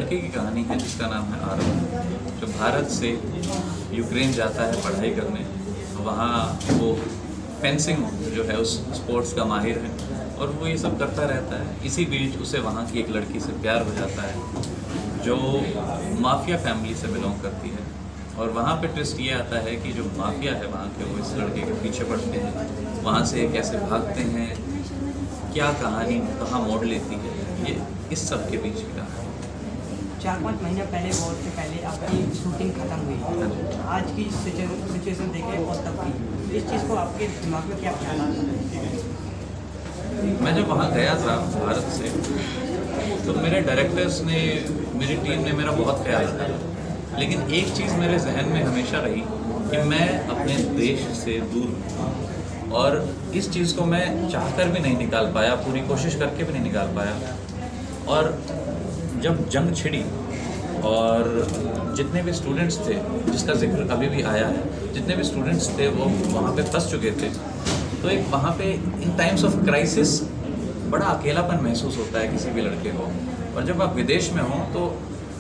लड़के की कहानी है जिसका नाम है आरव, जो भारत से यूक्रेन जाता है पढ़ाई करने। वहाँ वो फेंसिंग जो है उस स्पोर्ट्स का माहिर है और वो ये सब करता रहता है। इसी बीच उसे वहाँ की एक लड़की से प्यार हो जाता है जो माफिया फैमिली से बिलोंग करती है। और वहाँ पे ट्विस्ट ये आता है कि जो माफिया है वहाँ के, वो इस लड़के के पीछे पड़ते हैं, वहाँ से कैसे भागते हैं, क्या कहानी कहाँ मोड़ लेती है, ये इस सब के बीच की कहानी। 4-5 महीने पहले, वॉर से पहले आपकी शूटिंग खत्म हुई। आज की सिचुएशन देखें और तब की, इस चीज़ को आपके दिमाग में क्या ख्याल आता है? मैं जब वहाँ गया था भारत से, तो मेरे डायरेक्टर्स ने, मेरी टीम ने मेरा बहुत ख्याल रखा, लेकिन एक चीज़ मेरे जहन में हमेशा रही कि मैं अपने देश से दूर हूँ और इस चीज़ को मैं चाहकर भी नहीं निकाल पाया, पूरी कोशिश करके भी नहीं निकाल पाया। और जब जंग छिड़ी और जितने भी स्टूडेंट्स थे, जिसका जिक्र अभी भी आया है, जितने भी स्टूडेंट्स थे वो वहाँ पे फंस चुके थे, तो एक वहाँ पे इन टाइम्स ऑफ क्राइसिस बड़ा अकेलापन महसूस होता है किसी भी लड़के को। और जब आप विदेश में हों तो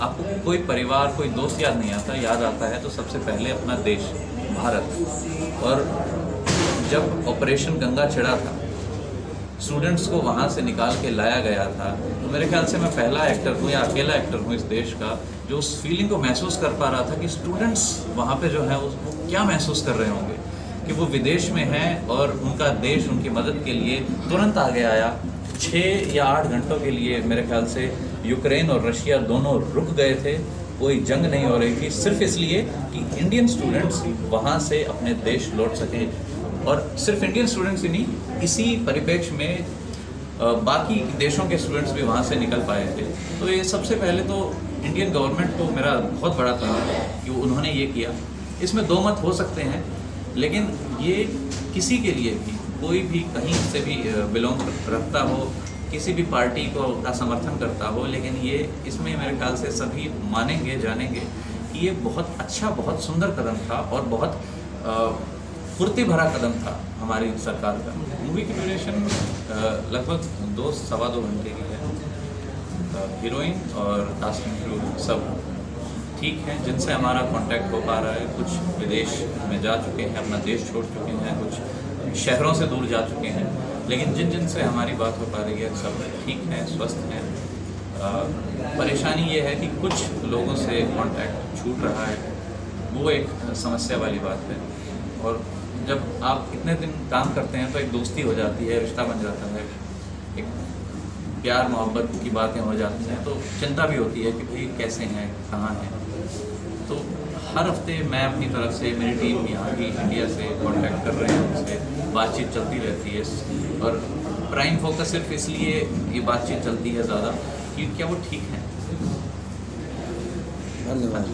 आपको कोई परिवार, कोई दोस्त याद नहीं आता, याद आता है तो सबसे पहले अपना देश भारत। और जब ऑपरेशन गंगा छिड़ा था, स्टूडेंट्स को वहाँ से निकाल के लाया गया था, तो मेरे ख्याल से मैं पहला एक्टर हूँ या अकेला एक्टर हूँ इस देश का जो उस फीलिंग को महसूस कर पा रहा था कि स्टूडेंट्स वहाँ पे जो है वो क्या महसूस कर रहे होंगे कि वो विदेश में हैं और उनका देश उनकी मदद के लिए तुरंत आगे आया। 6 या 8 घंटों के लिए मेरे ख्याल से यूक्रेन और रशिया दोनों रुक गए थे, कोई जंग नहीं हो रही थी, सिर्फ इसलिए कि इंडियन स्टूडेंट्स वहाँ से अपने देश लौट सकें। और सिर्फ इंडियन स्टूडेंट्स ही नहीं, इसी परिप्रेक्ष्य में बाकी देशों के स्टूडेंट्स भी वहाँ से निकल पाए थे। तो ये सबसे पहले तो इंडियन गवर्नमेंट को मेरा बहुत बड़ा धन्यवाद है कि उन्होंने ये किया। इसमें दो मत हो सकते हैं, लेकिन ये किसी के लिए भी, कोई भी कहीं से भी बिलोंग रखता हो, किसी भी पार्टी को का समर्थन करता हो, लेकिन ये इसमें मेरे ख्याल से सभी मानेंगे, जानेंगे कि ये बहुत अच्छा, बहुत सुंदर कदम था और बहुत फुर्ती भरा कदम था हमारी सरकार का। मूवी की ड्यूरेशन लगभग 2-2.25 घंटे की है। हीरोइन और कास्ट एंड क्रू सब ठीक है, जिनसे हमारा कांटेक्ट हो पा रहा है। कुछ विदेश में जा चुके हैं, अपना देश छोड़ चुके हैं, कुछ शहरों से दूर जा चुके हैं, लेकिन जिन से हमारी बात हो पा रही है सब ठीक हैं, स्वस्थ हैं। परेशानी ये है कि कुछ लोगों से कांटेक्ट छूट रहा है, वो एक समस्या वाली बात है। और जब आप इतने दिन काम करते हैं तो एक दोस्ती हो जाती है, रिश्ता बन जाता है, एक प्यार मोहब्बत की बातें हो जाती हैं, तो चिंता भी होती है कि भाई कैसे हैं, कहाँ हैं। तो हर हफ्ते मैं अपनी तरफ से, मेरी टीम यहाँ की इंडिया से कांटेक्ट कर रहे हैं, उनसे बातचीत चलती रहती है। और प्राइम फोकस सिर्फ इसलिए ये बातचीत चलती है ज़्यादा कि क्या वो ठीक हैं। धन्यवाद।